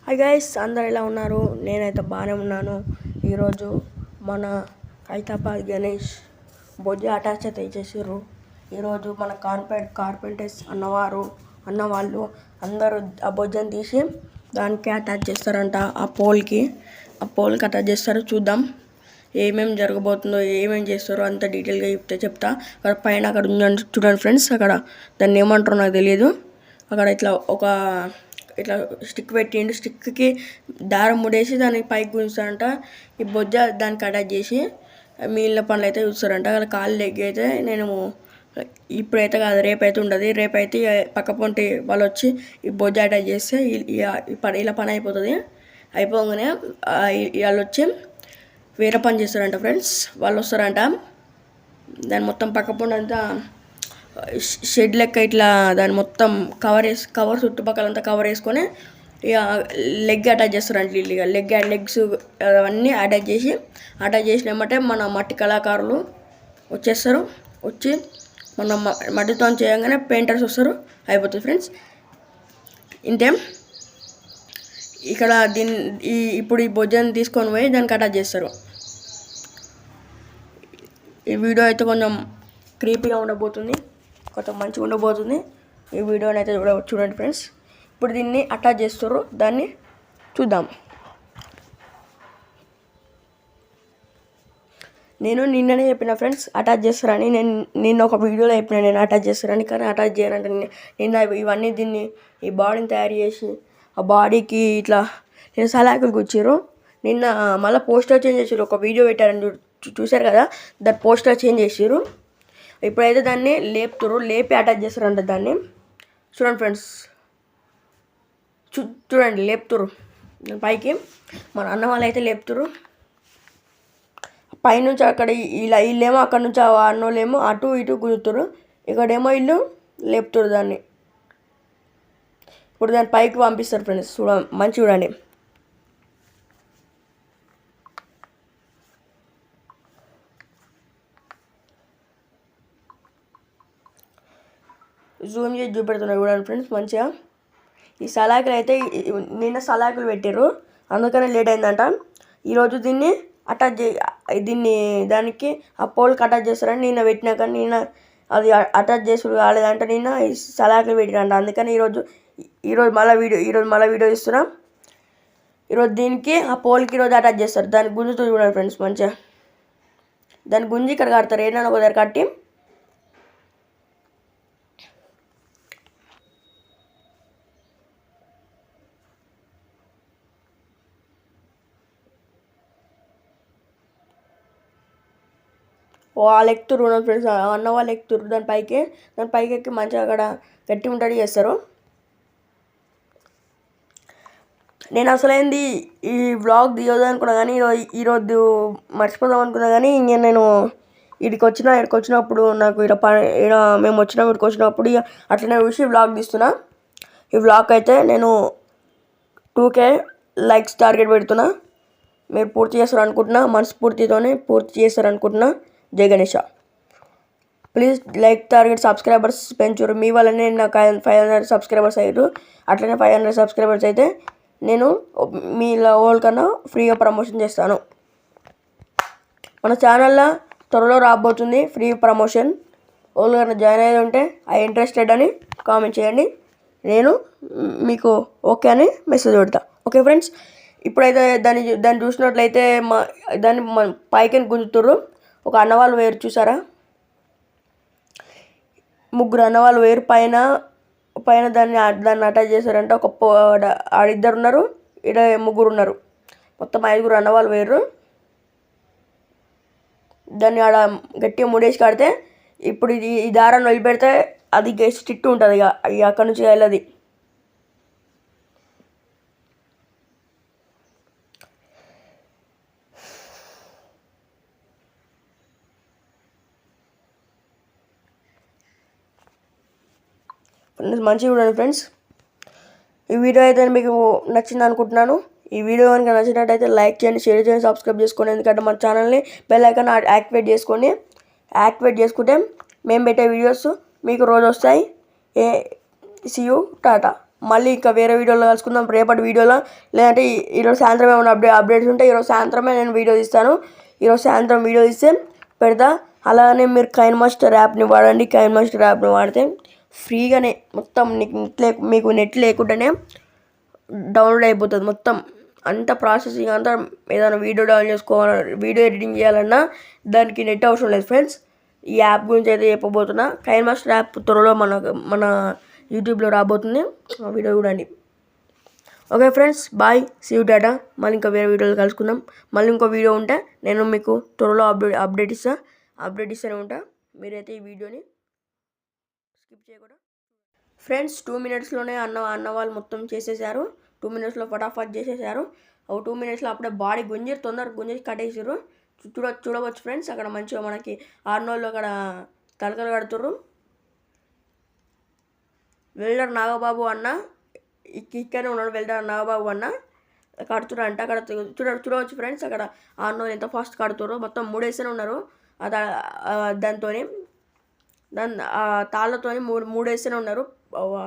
Hi guys, అందరు ఎలా ఉన్నారు? నేనైతే బాగానే ఉన్నాను. ఈరోజు మన ఖైతాబాద్ గణేష్ బొజ్జ అటాచ్ అయితే చేసారు. ఈరోజు మన కార్పెంటర్స్ అన్నవాళ్ళు అందరూ ఆ బొజ్జను తీసి దానికి అటాచ్ చేస్తారంట. ఆ పోల్కి అటాచ్ చేస్తారు. చూద్దాం ఏమేమి జరగబోతుందో, ఏమేమి చేస్తారో అంత డీటెయిల్గా చెప్తా. అక్కడ పైన అక్కడ ఉందండి, చూడండి ఫ్రెండ్స్. అక్కడ దాన్ని ఏమంటారో నాకు తెలియదు. అక్కడ ఇట్లా స్టిక్ పెట్టిండు. స్టిక్కి దారం ముడేసి దానికి పైకి గుంజుతారంట. ఈ బొజ్జ దానికి అటాచ్ చేసి మిగిలిన పనులు అయితే చూస్తారంట. అక్కడ కాళ్ళు లెగ్ అయితే నేను ఇప్పుడైతే కాదు, రేపైతే ఉండదు. రేపైతే పక్క పొంటి వాళ్ళు వచ్చి ఈ బొజ్జ అటాచ్ చేస్తే ఇలా పని అయిపోతుంది. అయిపోగానే వాళ్ళు వచ్చి వేరే పని చేస్తారంట ఫ్రెండ్స్. వాళ్ళు వస్తారంట. దాన్ని మొత్తం పక్క పొంటి అంతా షెడ్ లెక్క ఇట్లా దాన్ని మొత్తం కవర్ చుట్టుపక్కలంతా కవర్ వేసుకొని ఇక లెగ్ అటాచ్ చేస్తారంట. ఇక లెగ్స్ అవన్నీ అటాచ్ చేసినామంటే మన మట్టి కళాకారులు వచ్చేస్తారు. వచ్చి మనం మట్టితో చేయగానే పెయింటర్స్ వస్తారు. అయిపోతుంది ఫ్రెండ్స్. ఇంతే. ఇక్కడ ఇప్పుడు ఈ బొజ్జని తీసుకొని పోయి దానికి అటాచ్ చేస్తారు. ఈ వీడియో అయితే కొంచెం క్రీపీగా ఉండబోతుంది, కొంచెం మంచిగా ఉండబోతుంది. ఈ వీడియోని అయితే చూడండి ఫ్రెండ్స్. ఇప్పుడు దీన్ని అటాచ్ చేస్తారు, దాన్ని చూద్దాం. నేను నిన్ననే చెప్పిన ఫ్రెండ్స్ అటాచ్ చేస్తారని. నిన్న ఒక వీడియోలో చెప్పిన నేను అటాచ్ చేస్తారని, కానీ అటాచ్ చేయనంటే నిన్న ఇవన్నీ ఈ బాడీని తయారు చేసి ఆ బాడీకి ఇట్లా నేను సలాకులు కూర్చారు. నిన్న మళ్ళీ పోస్టర్ చేంజ్ చేసారు. ఒక వీడియో పెట్టారని చూశారు కదా, దాని పోస్టర్ చేంజ్ చేసారు. ఇప్పుడైతే దాన్ని లేపి అటాచ్ చేస్తారంట దాన్ని. చూడండి ఫ్రెండ్స్, చూడండి లేపుతురు పైకి. మన అన్న వాళ్ళు అయితే లేపుతురు. పైనుంచి అక్కడ వీళ్ళేమో అక్కడ నుంచి అన్నోళ్ళేమో అటు ఇటు గుంజుతారు. ఇక్కడేమో వీళ్ళు లేపుతారు దాన్ని. ఇప్పుడు దాన్ని పైకి పంపిస్తారు ఫ్రెండ్స్. మంచి చూడండి. జూమ్ చేసి చూపెడుతున్నారు చూడండి ఫ్రెండ్స్ మంచిగా. ఈ సలాకులు అయితే నిన్న సలాకులు పెట్టారు, అందుకనే లేట్ అయిందంట. ఈరోజు దీన్ని దానికి ఆ పోల్కి అటాచ్ చేస్తారని నిన్న పెట్టినాక నిన్న అది అటాచ్ చేసుడు కాలేదంటే నిన్న ఈ సలాకులు పెట్టిరంట. అందుకని ఈరోజు మళ్ళీ వీడియో ఇస్తున్నాం. ఈరోజు దీనికి ఆ పోల్కి ఈరోజు అటాచ్ చేస్తారు. దాన్ని గుంజుతూ చూడండి ఫ్రెండ్స్ మంచిగా. దాన్ని గుంజి ఇక్కడ కడతారు, ఏదైనా ఒక దగ్గర కట్టి. వాళ్ళు ఎక్కుతురు ఫ్రెండ్స్, అన్న వాళ్ళు ఎక్కుతురు దాని పైకి ఎక్కి మంచిగా అక్కడ గట్టి ఉంటాడు చేస్తారు. నేను అసలైంది ఈ వ్లాగ్ తీయదు అనుకున్నా, కానీ ఈరోజు మర్చిపోదాం అనుకున్నా. కానీ ఇంక నేను ఇక్కడికి వచ్చినప్పుడు నాకు మేము ఇక్కడికి వచ్చినప్పుడు అట్లనే చూసి వ్లాగ్ తీస్తున్నా. ఈ వ్లాగ్ అయితే నేను 2K లైక్స్ టార్గెట్ పెడుతున్నా. మీరు పూర్తి చేస్తారనుకుంటున్నా, మనస్ఫూర్తితోనే పూర్తి చేస్తారనుకుంటున్నా. జై Ganesha. Please like target subscribers పెంచురు. మీ వల్లనే నాకు 500 సబ్స్క్రైబర్స్ అయ్యారు. అట్లనే 500 సబ్స్క్రైబర్స్ అయితే నేను మీ వాళ్ళకన్నా ఫ్రీగా ప్రమోషన్ చేస్తాను. మన ఛానల్లో త్వరలో రాబోతుంది ఫ్రీ ప్రమోషన్. వాళ్ళు కన్నా జాయిన్ అయ్యేది ఉంటే ఐ ఇంట్రెస్టెడ్ అని కామెంట్ చేయండి. నేను మీకు ఓకే అని మెసేజ్ పెడతా. Okay friends. ఇప్పుడైతే దాన్ని చూసినట్లయితే దాన్ని పైకి గుంజుతుర్రు. ఒక అన్నవాళ్ళు వేరు చూసారా, 3 అన్నవాళ్ళు వేరు పైన దాన్ని అటాచ్ చేశారంట. ఆడిద్దరు ఉన్నారు, ఇక్కడ 3 ఉన్నారు. మొత్తం 5 అన్నవాళ్ళు వేరు. దాన్ని ఆడ గట్టిగా ముడేసి కడితే ఇప్పుడు ఈ దారాన్ని వదిలిపెడితే అది స్టిక్ ఉంటుంది. ఇక అక్కడ నుంచి వెళ్ళది. మంచిగా చూడండి ఫ్రెండ్స్. ఈ వీడియో అయితే మీకు నచ్చింది అనుకుంటున్నాను. ఈ వీడియో కనుక నచ్చినట్టయితే లైక్ చేయండి, షేర్ చేయండి, సబ్స్క్రైబ్ చేసుకోండి. ఎందుకంటే మన ఛానల్ని బెల్ ఐకాన్ యాక్టివేట్ చేసుకుంటే మేము పెట్టే వీడియోస్ మీకు రోజు వస్తాయి. See you, tata. మళ్ళీ ఇంకా వేరే వీడియోలో కలుసుకుందాం రేపటి వీడియోలో. లేదంటే ఈరోజు సాయంత్రం ఏమైనా అప్డేట్స్ ఉంటే ఈరోజు సాయంత్రమే నేను వీడియో తీస్తాను. ఈరోజు సాయంత్రం వీడియో తీస్తే పెడతా. అలానే మీరు కైన్ మాస్టర్ యాప్ని వాడండి. కైన్ మాస్టర్ యాప్ని వాడితే ఫ్రీగానే మొత్తం మీకు నెట్ లేకుండానే డౌన్లోడ్ అయిపోతుంది మొత్తం. అంత ప్రాసెసింగ్ అంతా. ఏదైనా వీడియో డౌన్లోడ్ చేసుకోవాలన్నా, వీడియో ఎడిటింగ్ చేయాలన్నా దానికి నెట్ అవసరం లేదు ఫ్రెండ్స్. ఈ యాప్ గురించి అయితే చెప్పబోతున్నా. కైన్ మాస్టర్ యాప్ త్వరలో మన యూట్యూబ్లో రాబోతుంది. ఆ వీడియో చూడండి. Okay friends, bye, see you, tata. మళ్ళీ ఇంకా వేరే వీడియోలో కలుసుకుందాం. మళ్ళీ ఇంకో వీడియో ఉంటే నేను మీకు త్వరలో అప్డేట్ ఇస్తూనే ఉంటా. మీరైతే ఈ వీడియోని స్కిప్ చేయకూడదు ఫ్రెండ్స్. 2 minutesలోనే అన్న వాళ్ళు మొత్తం చేసేసారు. 2 minutesలో ఫటాఫట్ చేసేసారు. 2 minutesలో అప్పుడే బాడీ తొందరగా కట్టేసారు. చూడవచ్చు ఫ్రెండ్స్. అక్కడ మంచిగా మనకి ఆర్నోళ్ళు అక్కడ తలకలు కడుతుర్రు. వెల్డర్ నాగబాబు అన్న ఇక్కడనే ఉన్నాడు. వెల్డర్ నాగబాబు అన్న కడుతురంట. అక్కడ చూడవచ్చు ఫ్రెండ్స్. అక్కడ ఆర్నోళ్ళు ఎంత ఫాస్ట్ కడుతుర్రు. మొత్తం 3 వేస్తూనే ఉన్నారు. తాళ్ళతో 3 వేస్తూనే ఉన్నారు.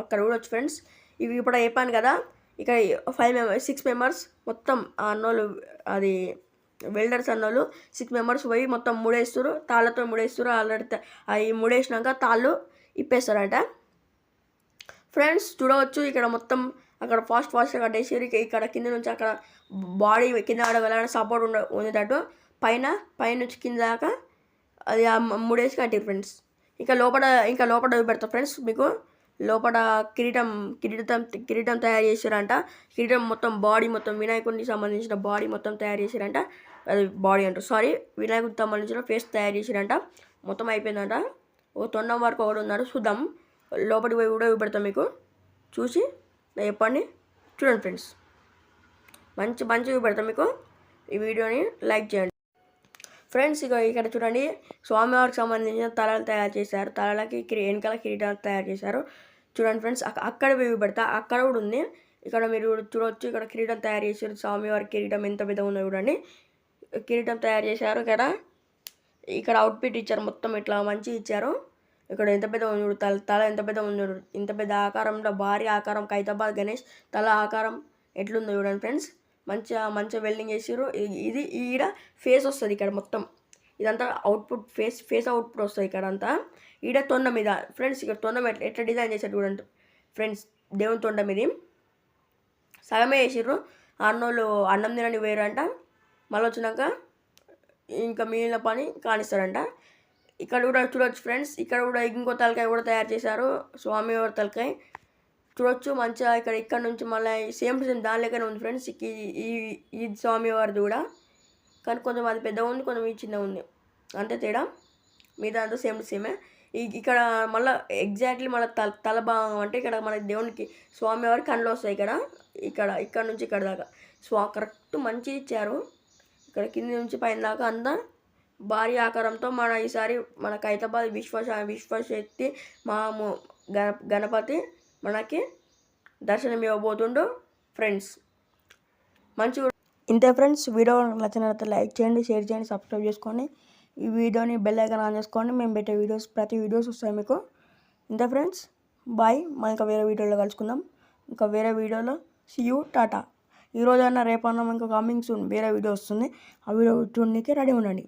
అక్కడ చూడవచ్చు ఫ్రెండ్స్. ఇవి ఇప్పుడు చెప్పాను కదా, ఇక్కడ 6 members మొత్తం అన్నోళ్ళు, అది వెల్డర్స్ అన్నోళ్ళు 6 members పోయి మొత్తం 3 వేస్తారు. తాళ్ళతో 3 వేస్తారు. ఆల్రెడీ అవి 3 వేసినాక తాళ్ళు ఇప్పేస్తారంట ఫ్రెండ్స్. చూడవచ్చు ఇక్కడ మొత్తం అక్కడ ఫాస్ట్గా కట్టేసారు. ఇక్కడ కింద నుంచి అక్కడ బాడీ కింద వెళ్ళడానికి సపోర్ట్ ఉండేటట్టు పైన నుంచి కింద దాకా అది 3 వేసి కట్టారు ఫ్రెండ్స్. ఇంకా లోపల పెడతా ఫ్రెండ్స్. మీకు లోపల కిరీటం తయారు చేశారంట. కిరీటం మొత్తం బాడీ మొత్తం వినాయకుడికి సంబంధించిన బాడీ మొత్తం తయారు చేశారంట. అది బాడీ అంటారు, సారీ, వినాయకుడికి సంబంధించిన ఫేస్ తయారు చేశారంట. మొత్తం అయిపోయిందంట. ఒక తొండం వరకు ఒకటి ఉన్నాడు. చూద్దాం. లోపలికి పోయి కూడా పెడతాం మీకు. చూసి చెప్పండి. చూడండి ఫ్రెండ్స్. మంచిగా పెడతాం మీకు. ఈ వీడియోని లైక్ చేయండి ఫ్రెండ్స్. ఇక్కడ చూడండి, స్వామివారికి సంబంధించిన తలలు తయారు చేశారు. తలలకి వెనకాల కిరీటాలు తయారు చేశారు. చూడండి ఫ్రెండ్స్. అక్కడ పెడతా. అక్కడ కూడా ఉంది. ఇక్కడ మీరు చూడవచ్చు. ఇక్కడ కిరీటం తయారు చేశారు. స్వామివారి కిరీటం ఎంత పెద్ద ఉందో చూడండి. కిరీటం తయారు చేశారు. ఇక్కడ అవుట్ఫిట్ ఇచ్చారు. మొత్తం ఇట్లా మంచిగా ఇచ్చారు. ఇక్కడ ఎంత పెద్ద ఉంది చూడు. తల ఎంత పెద్ద ఉంది చూడు. ఇంత పెద్ద ఆకారంలో భారీ ఆకారం ఖైరతాబాద్ గణేష్ తల ఆకారం ఎట్లుందో చూడండి ఫ్రెండ్స్. మంచిగా వెల్డింగ్ చేసారు. ఇది ఈడ ఫేస్ వస్తుంది. ఇక్కడ మొత్తం ఇదంతా అవుట్పుట్ ఫేస్ అవుట్పుట్ వస్తుంది. ఇక్కడ అంతా ఈడ తొండం మీద ఫ్రెండ్స్. ఇక్కడ తొండం ఎట్లా డిజైన్ చేశారు చూడండి ఫ్రెండ్స్. దేవుని తొండం ఇది సగమే వేసారు. అన్నోళ్ళు అన్నం తినని వేరంట. మళ్ళీ వచ్చినాక ఇంకా మిగిలిన పని కానిస్తారంట. ఇక్కడ కూడా చూడవచ్చు ఫ్రెండ్స్. ఇక్కడ కూడా ఇంకో తలకాయ కూడా తయారు చేశారు. స్వామివారి తలకాయ చూడవచ్చు. మంచిగా ఇక్కడ నుంచి మళ్ళీ సేమ్ దాని లెక్కనే ఉంది ఫ్రెండ్స్. ఈ స్వామివారిది కూడా, కానీ కొంచెం అది పెద్దగా ఉంది, కొంచెం ఈ చిన్నగా ఉంది, అంతే తేడా. మిగతా అంతా సేమే. ఇక్కడ మళ్ళీ ఎగ్జాక్ట్లీ మళ్ళీ తల భాగం అంటే ఇక్కడ మన దేవునికి స్వామివారి కళ్ళు వస్తాయి. ఇక్కడ నుంచి ఇక్కడ దాకా కరెక్ట్ మంచిగా ఇచ్చారు. ఇక్కడ కింది నుంచి పైన దాకా అంతా భారీ ఆకారంతో ఈసారి మన ఖైరతాబాద్ విశ్వశక్తి గణపతి మనకి దర్శనం ఇవ్వబోతుండు ఫ్రెండ్స్. మంచిగా ఇంతే ఫ్రెండ్స్. వీడియో నచ్చినట్లయితే లైక్ చేయండి, షేర్ చేయండి, సబ్స్క్రైబ్ చేసుకోండి. ఈ వీడియోని బెల్ ఐకాన్ ఆన్ చేసుకోండి. మేము పెట్టే ప్రతి వీడియోస్ వస్తాయి మీకు. ఇంతే ఫ్రెండ్స్, బాయ్. మనం ఇంకా వేరే వీడియోలో కలుసుకుందాం. ఇంకా వేరే వీడియోలో సీ యూ, టాటా. ఈరోజైనా రేపన్నా ఇంకా కమింగ్ సూన్ వేరే వీడియో వస్తుంది. ఆ వీడియో చూడడానికి రెడీ ఉండండి.